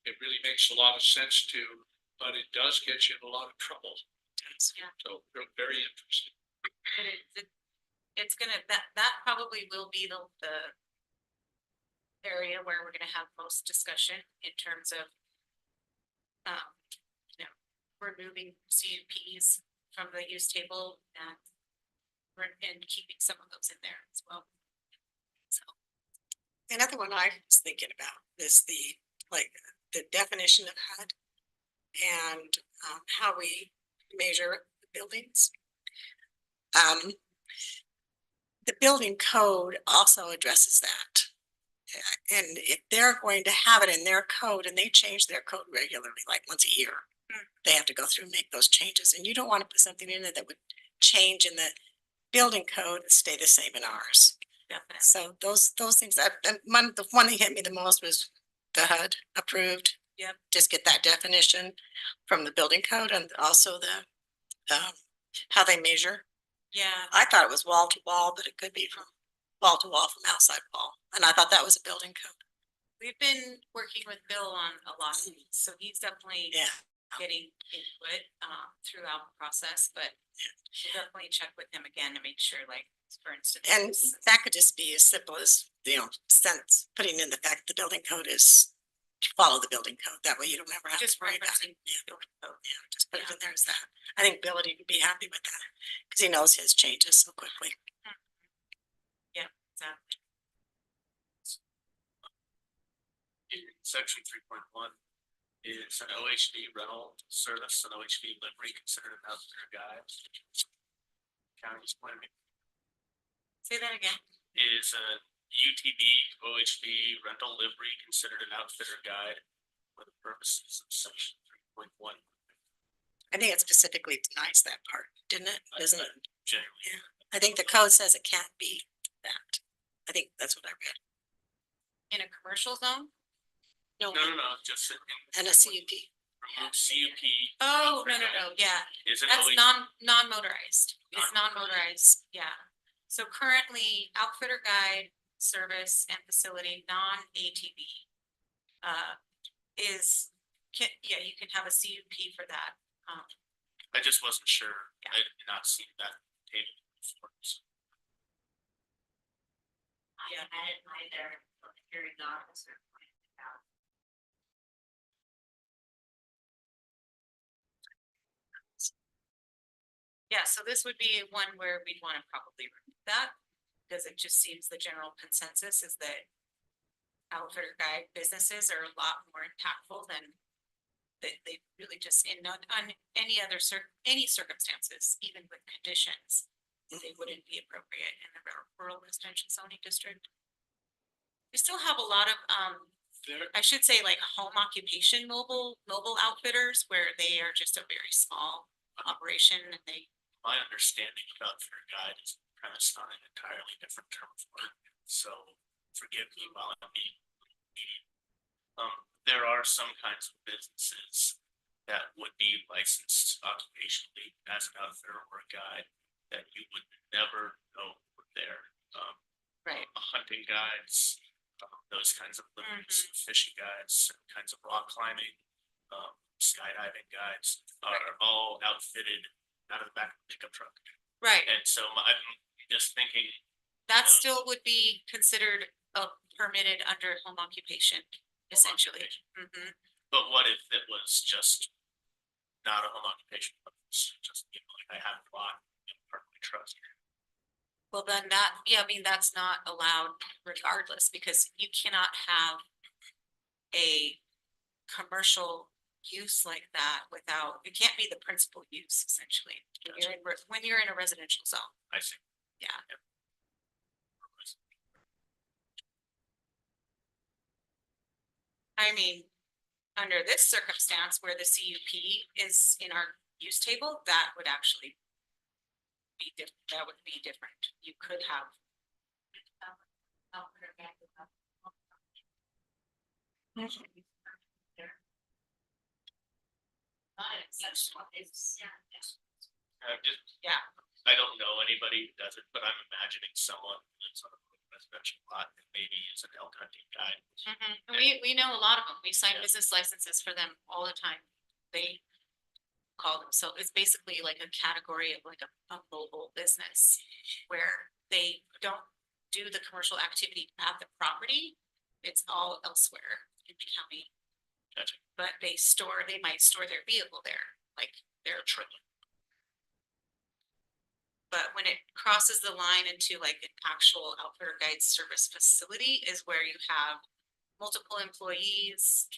it really makes a lot of sense to, but it does get you in a lot of trouble? Yeah. So we're very interested. But it's gonna, that probably will be the area where we're gonna have most discussion in terms of removing CUPs from the use table and keeping some of those in there as well. So another one I was thinking about is the definition of HUD and how we measure buildings. The building code also addresses that. And if they're going to have it in their code and they change their code regularly, like once a year, they have to go through and make those changes. And you don't want to put something in it that would change in the building code and stay the same in ours. Definitely. So those things, the one that hit me the most was the HUD approved. Yep. Just get that definition from the building code and also the how they measure. Yeah. I thought it was wall to wall, but it could be from wall to wall from outside wall. And I thought that was a building code. We've been working with Bill on a lot of these, so he's definitely getting input throughout the process, but we'll definitely check with him again to make sure, like, for instance. And that could just be as simple as, sense, putting in the fact the building code is to follow the building code. That way you don't ever have to worry about it. Yeah, just put it in there as that. I think Bill would even be happy with that because he knows his changes so quickly. Yeah, exactly. Section 3.1 is an OHV rental service, an OHV livery considered an outfitter guide. County's point of view. Say that again. Is a UTV OHV rental livery considered an outfitter guide for the purposes of section 3.1? I think it specifically denies that part, didn't it? Doesn't it? Generally. Yeah. I think the code says it can't be that. I think that's what I read. In a commercial zone? No. No, just And a CUP. remove CUP. Oh, no, yeah. Is an That's OHV. non-motorized. It's non-motorized, yeah. So currently outfitter guide, service and facility, non-ATV. You can have a CUP for that. I just wasn't sure. Yeah. I did not see that table before. So. Yeah. I didn't either, hearing the officer pointed it out. Yeah, so this would be one where we'd want to probably remove that, because it just seems the general consensus is that outfitter guide businesses are a lot more impactful than they really just on any other any circumstances, even with conditions, they wouldn't be appropriate in the rural residential zoning district. We still have a lot of I should say like home occupation mobile outfitters where they are just a very small operation and they, My understanding about fair guide is premised on an entirely different term of art, so forgive me while I'm being. There are some kinds of businesses that would be licensed occupationally as an outfitter or a guide that you would never know were there. right, Hunting guides, those kinds of livers, fishing guides, certain kinds of rock climbing, skydiving guides are all outfitted out of the back of a pickup truck. right. And so I'm just thinking, That still would be considered permitted under home occupation, essentially. Mhm. but what if it was just not a home occupation, but it's just, you know, like I have a lot in part of my trust. Well, then that, yeah, I mean, that's not allowed regardless, because you cannot have a commercial use like that without, it can't be the principal use essentially. When you're in a residential zone, I see. yeah. I mean, under this circumstance where the CUP is in our use table, that would actually be different, that would be different. You could have. Yeah. I don't know anybody who does it, but I'm imagining someone who lives on a residential lot and maybe is an elk hunting guide. And we know a lot of them. We sign business licenses for them all the time. They call them, so it's basically like a category of like a mobile business where they don't do the commercial activity at the property. It's all elsewhere in the county. Gotcha. But they might store their vehicle there, like their trailer. But when it crosses the line into like an actual outfitter guide service facility is where you have multiple employees,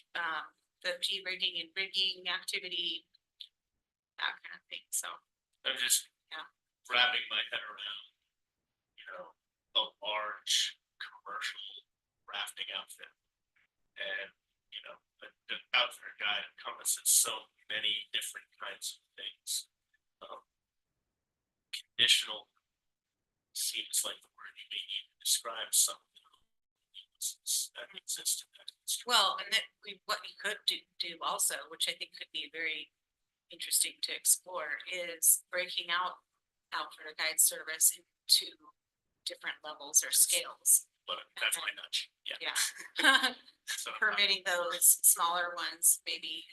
the rigging and rigging activity, that kind of thing, so. I'm just Yeah. wrapping my head around, you know, a large commercial rafting outfit. And, you know, the outfitter guide encompasses so many different kinds of things. Conditional seems like the word you may need to describe some of the businesses that exist in that industry. Well, and that what you could do also, which I think could be very interesting to explore, is breaking out outfitter guide service into different levels or scales. But that's my nudge, yeah. Yeah. So, Permitting those smaller ones, maybe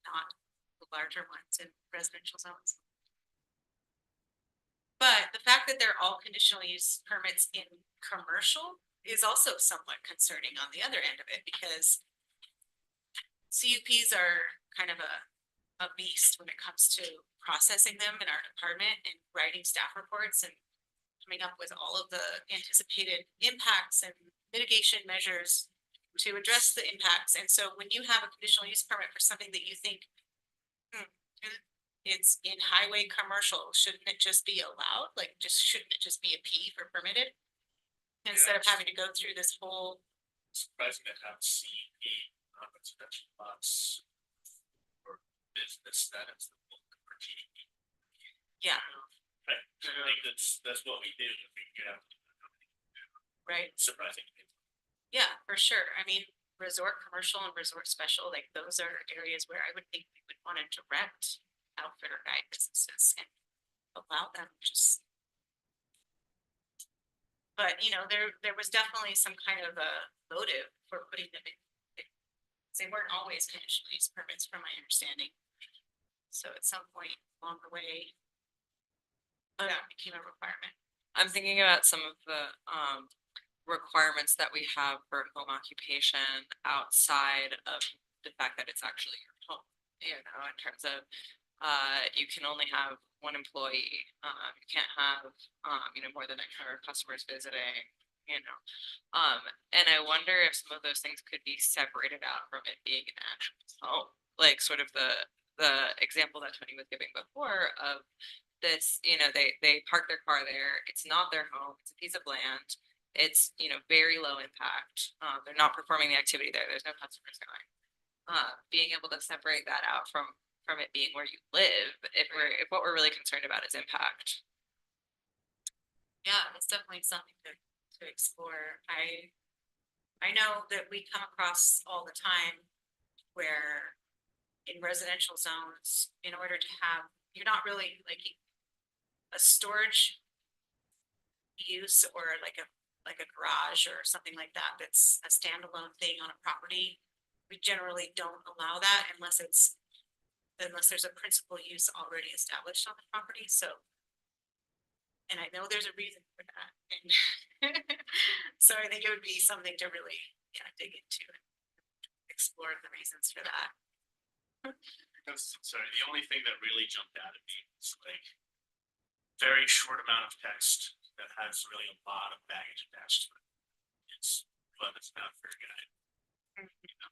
not the larger ones in residential zones. But the fact that they're all conditional use permits in commercial is also somewhat concerning on the other end of it, because CUPs are kind of a beast when it comes to processing them in our department and writing staff reports and coming up with all of the anticipated impacts and mitigation measures to address the impacts. And so when you have a conditional use permit for something that you think it's in highway commercial, shouldn't it just be allowed? Like, shouldn't it just be a P for permitted? Instead of having to go through this whole. surprising to have CEP, non-residential lots for business that is the bulk of our GDP. Yeah, I think that's what we do. right. Surprising. Yeah, for sure. I mean, resort commercial and resort special, like those are areas where I would think we would want to direct outfitter guide businesses and allow them just. But, you know, there was definitely some kind of a motive for putting them in. They weren't always conditional use permits from my understanding. So at some point along the way, that became a requirement. I'm thinking about some of the requirements that we have for home occupation outside of the fact that it's actually your home. You know, in terms of you can only have one employee, you can't have you know, more than 900 customers visiting, you know. And I wonder if some of those things could be separated out from it being an actual home. Like sort of the example that Tony was giving before of this, you know, they park their car there, it's not their home, it's a piece of land, it's, you know, very low impact, they're not performing the activity there, there's no customers going. Being able to separate that out from from it being where you live, if what we're really concerned about is impact. Yeah, it's definitely something to explore. I know that we come across all the time where in residential zones, in order to have, you're not really like a storage use or like a garage or something like that, that's a standalone thing on a property. We generally don't allow that unless there's a principal use already established on the property, so. And I know there's a reason for that, and so I think it would be something to really, dig into and explore the reasons for that. Sorry, the only thing that really jumped out at me was like very short amount of text that has really a lot of baggage attached to it. It's not very good. You know,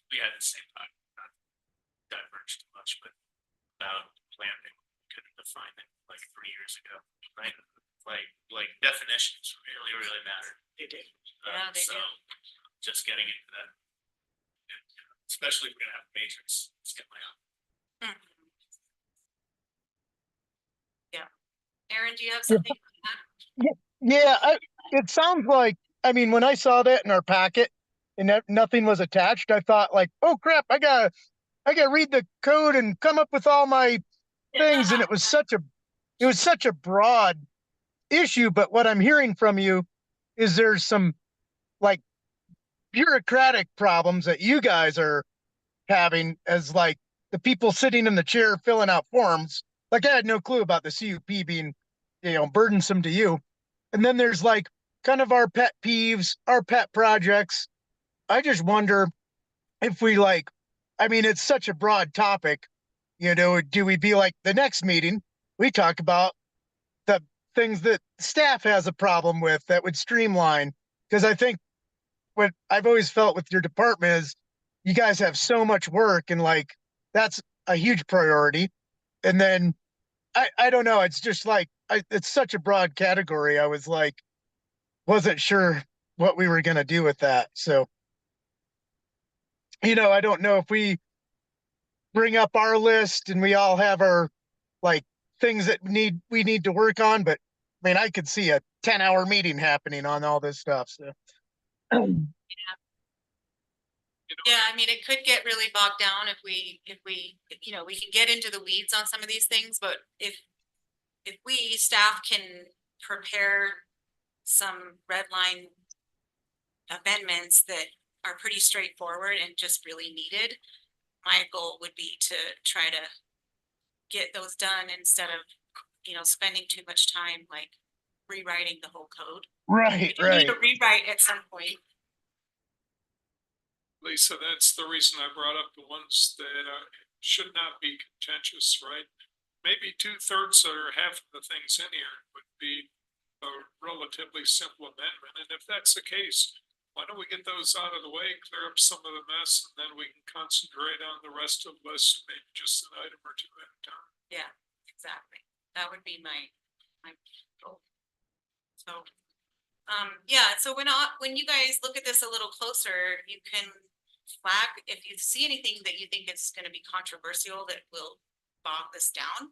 we had the same thought, not diverged too much, but about planning, couldn't define it like 3 years ago, right? Like definitions really matter. They do. Yeah, they So do. just getting into that, especially if we're gonna have matrix, it's getting my own. Yeah. Aaron, do you have something? Yeah, it sounds like, I mean, when I saw that in our packet and that nothing was attached, I thought like, oh crap, I gotta read the code and come up with all my things. And it was such a broad issue. But what I'm hearing from you is there's some like bureaucratic problems that you guys are having as like the people sitting in the chair filling out forms. Like I had no clue about the CUP being, burdensome to you. And then there's like kind of our pet peeves, our pet projects. I just wonder if we I mean, it's such a broad topic, do we be like the next meeting? We talk about the things that staff has a problem with that would streamline. Because I think what I've always felt with your department is you guys have so much work and that's a huge priority. And then I don't know. It's just it's such a broad category. I was wasn't sure what we were going to do with that. So, I don't know if we bring up our list and we all have our things that we need to work on. But I mean, I could see a 10-hour meeting happening on all this stuff. So. Yeah, I mean, it could get really bogged down if we, we can get into the weeds on some of these things, but if we, staff, can prepare some red line amendments that are pretty straightforward and just really needed, my goal would be to try to get those done instead of, spending too much time rewriting the whole code. Right, We need a rewrite at some point. Lisa, that's the reason I brought up the ones that should not be contentious, right? Maybe 2/3 or half of the things in here would be a relatively simple amendment. And if that's the case, why don't we get those out of the way, clear up some of the mess, and then we can concentrate on the rest of the list, maybe just an item or two at a time. Yeah, exactly. That would be my goal. So, yeah, so when you guys look at this a little closer, you can flag if you see anything that you think is going to be controversial that will bog this down.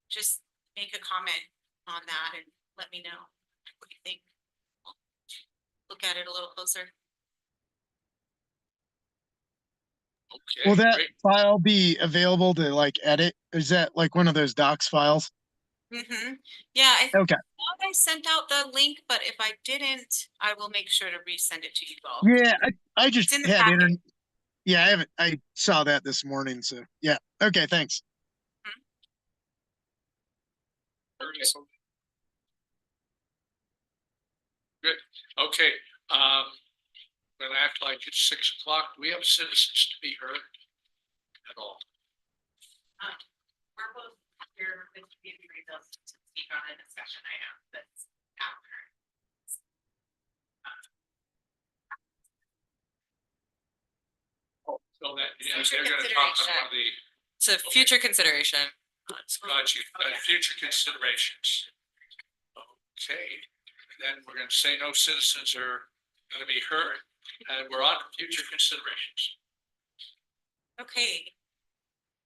Just make a comment on that and let me know what you think. Look at it a little closer. Okay. Will that great. file be available to edit? Is that one of those docs files? Yeah, I Okay. thought I sent out the link, but if I didn't, I will make sure to resend it to you all. Yeah, I just It's in the had packet. internet. Yeah, I saw that this morning. So yeah. Okay, thanks. Good. Okay. Gonna act like it's 6 o'clock. Do we have citizens to be heard at all? We're both here with community results to speak on a discussion item that's after. So that, yeah, Future they're gonna talk consideration. about the, So future consideration. got you, future considerations. Okay, then we're gonna say no citizens are gonna be heard, and we're on to future considerations. Okay.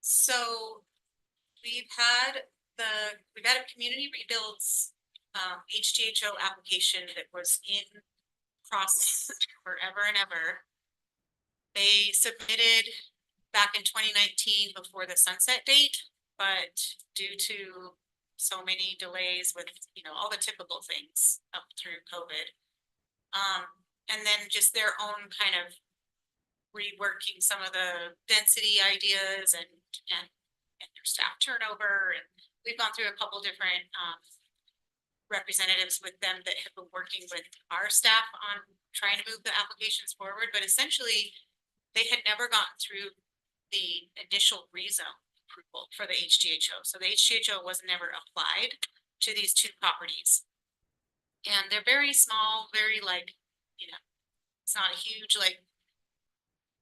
So we've had a community rebuilds HTHO application that was in process forever and ever. They submitted back in 2019 before the sunset date, but due to so many delays with, you know, all the typical things up through COVID. And then just their own kind of reworking some of the density ideas and their staff turnover. And we've gone through a couple different representatives with them that have been working with our staff on trying to move the applications forward, but essentially they had never gotten through the initial rezone approval for the HDHO. So the HDHO was never applied to these two properties. And they're very small, very like, you know, it's not a huge like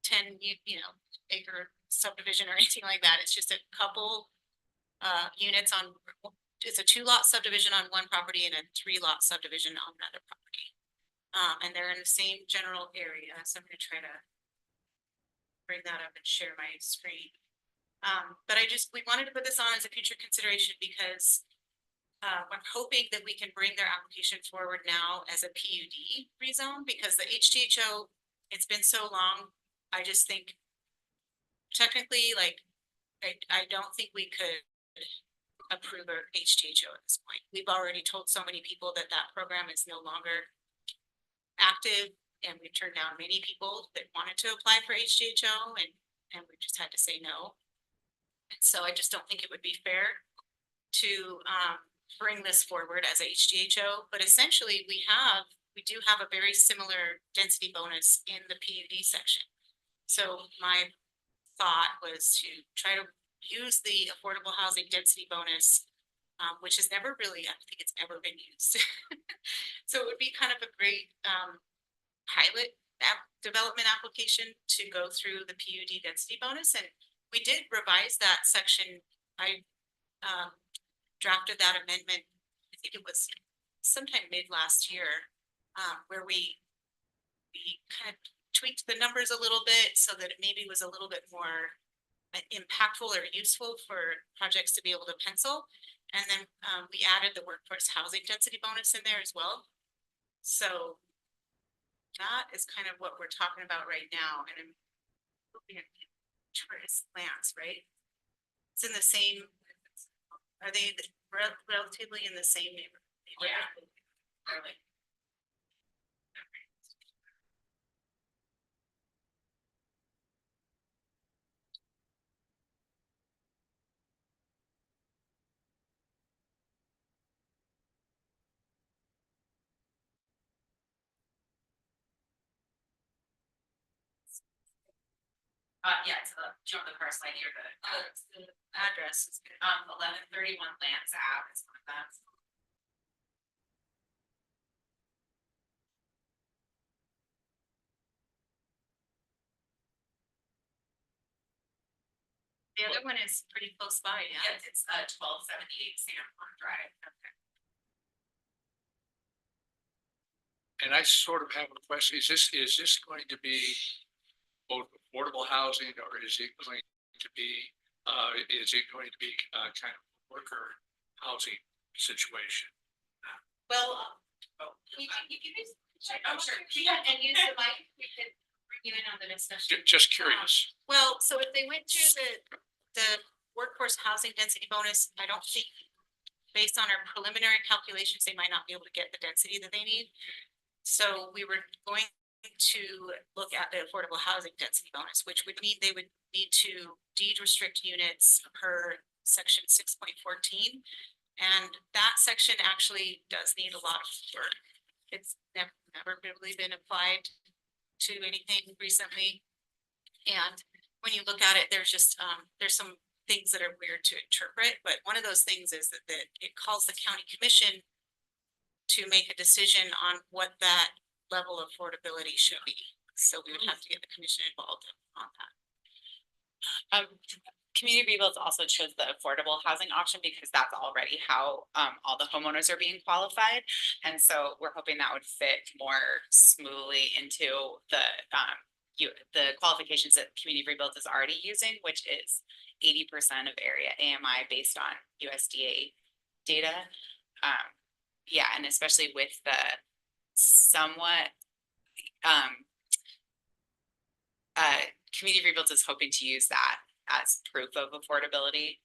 10, acre subdivision or anything like that. It's just a couple units on, it's a 2-lot subdivision on one property and a 3-lot subdivision on another property. And they're in the same general area. So I'm gonna try to bring that up and share my screen. But we wanted to put this on as a future consideration because I'm hoping that we can bring their application forward now as a PUD rezone because the HTHO, it's been so long. I just think technically, like, I don't think we could approve a HTHO at this point. We've already told so many people that that program is no longer active, and we've turned down many people that wanted to apply for HTHO, and we just had to say no. And so I just don't think it would be fair to bring this forward as a HDHO, but essentially we do have a very similar density bonus in the PUD section. So my thought was to try to use the affordable housing density bonus, which has never really, I don't think it's ever been used. So it would be kind of a great pilot development application to go through the PUD density bonus. And we did revise that section. I drafted that amendment, I think it was sometime mid last year, where we kind of tweaked the numbers a little bit so that it maybe was a little bit more impactful or useful for projects to be able to pencil. And then we added the workforce housing density bonus in there as well. So that is kind of what we're talking about right now. And I'm looking at tourist lands, right? It's in the same, are they relatively in the same neighborhood? Yeah. Really? Yeah, it's do you want the first line here, The address is good. 1131 Lance Ave is one of them. The other one is pretty close by, yeah. Yes, it's 1278 Sanborn Drive. Okay. And I sort of have a question, is this going to be both affordable housing, or is it going to be, kind of worker housing situation? Well, you can just check. Oh, sure. Yeah, and use the mic, we could bring you in on the discussion. Just curious. Well, so if they went to the workforce housing density bonus, I don't think, based on our preliminary calculations, they might not be able to get the density that they need. So we were going to look at the affordable housing density bonus, which would mean they would need to deed restrict units per section 6.14. And that section actually does need a lot of work. It's never really been applied to anything recently. And when you look at it, there's just, there's some things that are weird to interpret, but one of those things is that it calls the county commission to make a decision on what that level of affordability should be. So we would have to get the commission involved on that. Community Rebuilds also chose the affordable housing option because that's already how all the homeowners are being qualified. And so we're hoping that would fit more smoothly into the the qualifications that Community Rebuilds is already using, which is 80% of area AMI based on USDA data. Yeah, and especially with the somewhat, Community Rebuilds is hoping to use that as proof of affordability.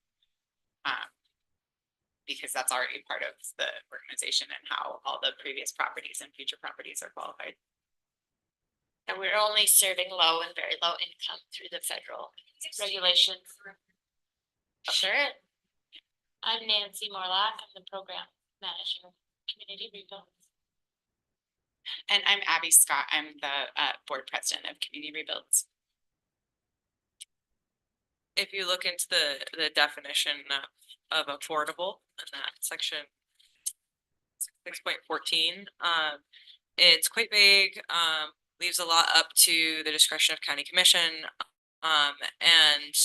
Because that's already part of the organization and how all the previous properties and future properties are qualified. And we're only serving low and very low income through the federal regulations. Sure. I'm Nancy Morlock. I'm the program manager, Community Rebuilds. And I'm Abby Scott. I'm the board president of Community Rebuilds. If you look into the definition of affordable in that section 6.14, it's quite vague, leaves a lot up to the discretion of county commission, and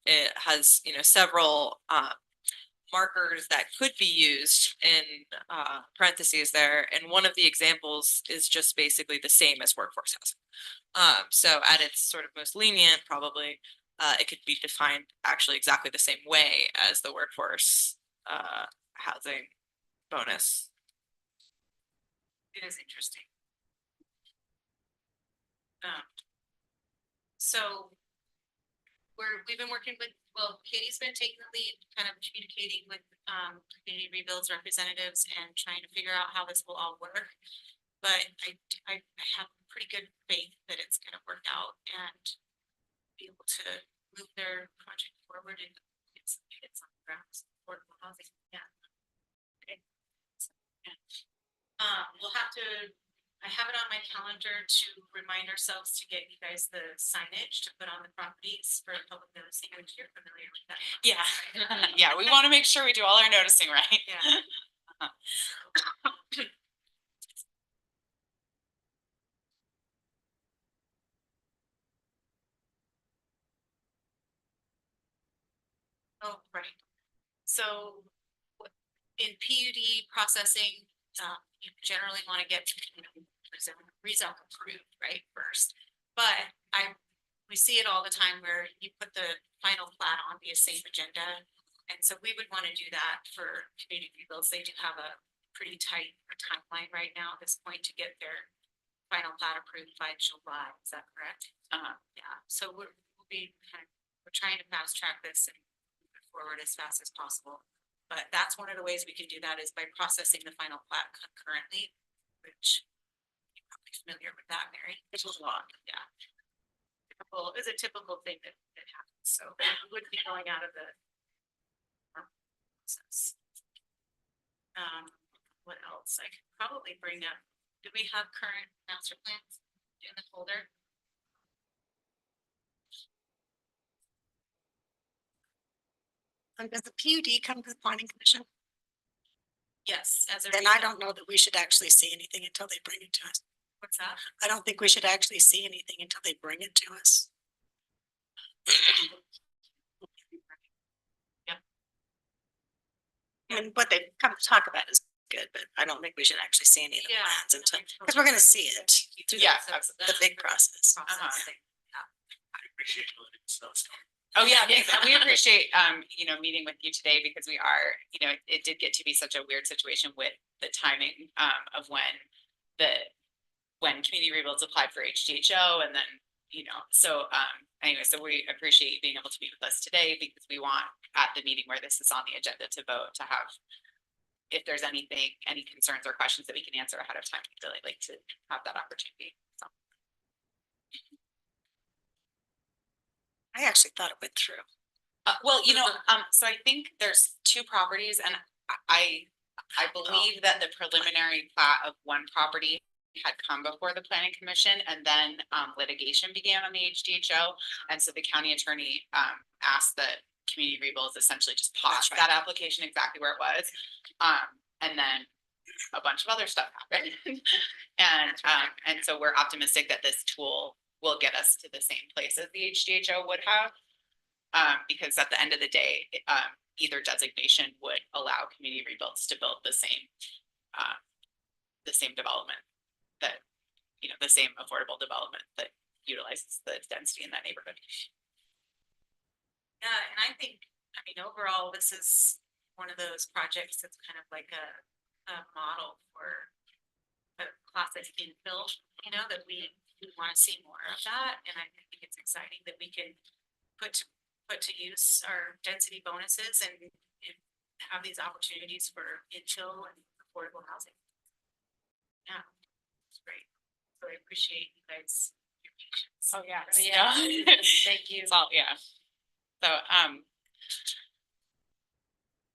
it has, you know, several markers that could be used in parentheses there, and one of the examples is just basically the same as workforce housing. So at its sort of most lenient, probably it could be defined actually exactly the same way as the workforce housing bonus. It is interesting. So we've been working with, well, Katie's been taking the lead, kind of communicating with Community Rebuilds representatives and trying to figure out how this will all work. But I have pretty good faith that it's gonna work out and be able to move their project forward and get some hits on the ground, affordable housing, yeah. Okay. So, yeah. We'll have to, I have it on my calendar to remind ourselves to get you guys the signage to put on the properties for public noticing, which you're familiar with that. Yeah, Right? yeah, we want to make sure we do all our noticing right. Yeah. Oh, right. So in PUD processing, you generally want to get rezone approved, right, first. But we see it all the time where you put the final plat on the same agenda. And so we would want to do that for Community Rebuilds. They do have a pretty tight timeline right now at this point to get their final plat approved by July. Is that correct? Yeah, so we're trying to fast track this and move it forward as fast as possible. But that's one of the ways we can do that is by processing the final plat concurrently, which you're probably familiar with that, Mary. It's a lot, yeah. It's a typical thing that happens, so we wouldn't be going out of the process. What else? I could probably bring up, do we have current master plans in the folder? And does the PUD come to the planning commission? Yes, as a. Then I don't know that we should actually see anything until they bring it to us. What's that? I don't think we should actually see anything until they bring it to us. Yep. And what they come to talk about is good, but I don't think we should actually see any of the Yeah. plans until, because we're gonna see it through Yeah, the big process. Processing. I appreciate it. Snowstorm. Oh, yeah, and we appreciate, you know, meeting with you today because we are, you know, it did get to be such a weird situation with the timing, of when Community Rebuilds applied for HDHO and then, you know, so, anyway, so we appreciate you being able to meet with us today because we want at the meeting where this is on the agenda to vote to have, if there's anything, any concerns or questions that we can answer ahead of time, we'd really like to have that opportunity, so. I actually thought it went through. Well, you know, so I think there's two properties and I believe that the preliminary plat of one property had come before the planning commission and then litigation began on the HDHO. And so the county attorney asked that Community Rebuilds essentially just pause that application exactly where it was. And then a bunch of other stuff happened. And so we're optimistic that this tool will get us to the same place as the HDHO would have. Because at the end of the day, either designation would allow Community Rebuilds to build the same development that, you know, the same affordable development that utilizes the density in that neighborhood. Yeah, and I think, I mean, overall, this is one of those projects that's kind of like a model for a classic infill, you know, that we want to see more of that. And I think it's exciting that we can put to use our density bonuses and have these opportunities for infill and affordable housing. Yeah, it's great. So I appreciate you guys. Your patience. Oh, yeah. Thank you. So, yeah. So,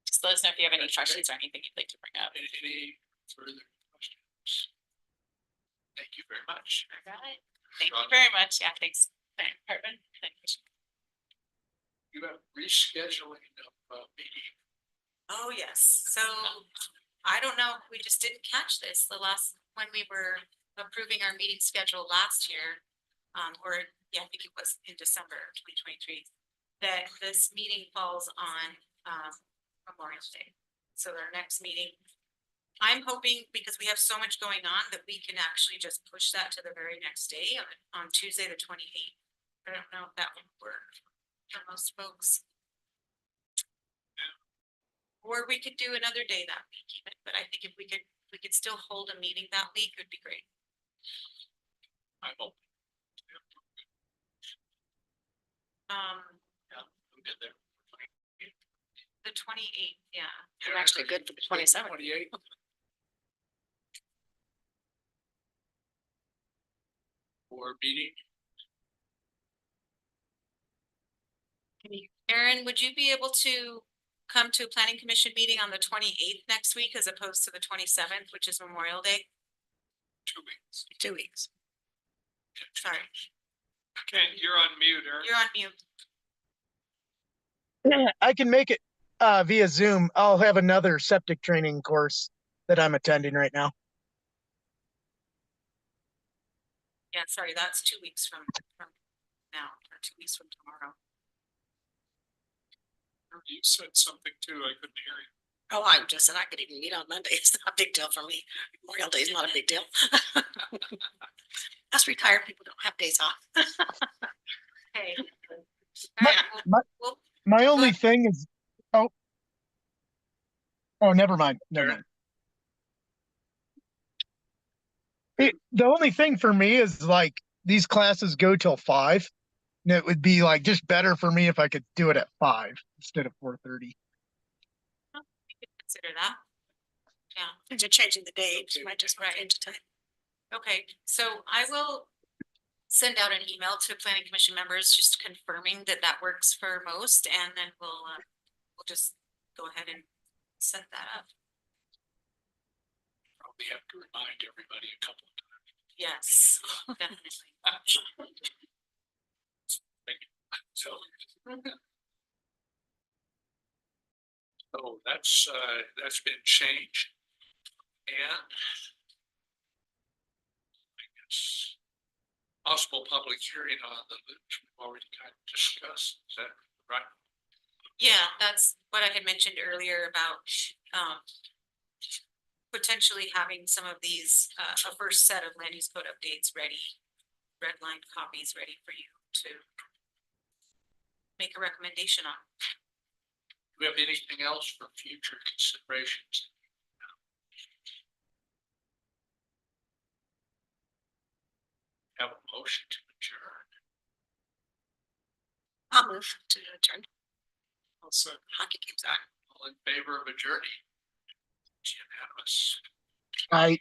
just let us know if you have any questions or anything you'd like to bring up. Any further questions? Thank you very much. Thank you very much. Yeah, thanks. Department. You have rescheduling of meeting. Oh, yes. So I don't know, we just didn't catch this the last, when we were approving our meeting schedule last year. Or yeah, I think it was in December 2023, that this meeting falls on Memorial Day. So our next meeting, I'm hoping, because we have so much going on, that we can actually just push that to the very next day on Tuesday, the 28th. I don't know if that would work for most folks. Or we could do another day that week, but I think if we could still hold a meeting that week, it would be great. I'm open. Yeah, I'm good there. The 28th, yeah. I'm actually good for the 27th. 28. For meeting. Erin, would you be able to come to a planning commission meeting on the 28th next week as opposed to the 27th, which is Memorial Day? 2 weeks. 2 weeks. Sorry, Okay, you're on mute, Aaron. you're on mute. I can make it via Zoom. I'll have another septic training course that I'm attending right now. Yeah, sorry, that's 2 weeks from now, or 2 weeks from tomorrow. You said something too, I couldn't hear you. Oh, I just said I could even meet on Monday. It's not a big deal for me. Memorial Day is not a big deal. Us retired people don't have days off. Okay. My- Alright, my- well, My only thing is, oh, never mind. Never mind. The only thing for me is like these classes go till 5. And it would be like just better for me if I could do it at 5 instead of 4:30. consider that. Yeah. Since you're changing the date, you might just change the time. Okay, so I will send out an email to planning commission members, just confirming that that works for most, and then we'll just go ahead and set that up. Probably have to remind everybody a couple of times. Yes, definitely. So. So that's been changed. And I guess possible public hearing on the, which we've already kind of discussed, is that right? Yeah, that's what I had mentioned earlier about potentially having some of these, a first set of land use code updates ready, redlined copies ready for you to make a recommendation on. Do we have anything else for future considerations? Have a motion to adjourn. I'll move to adjourn. Also, Hockey game's on. all in favor of adjourning? It's unanimous. I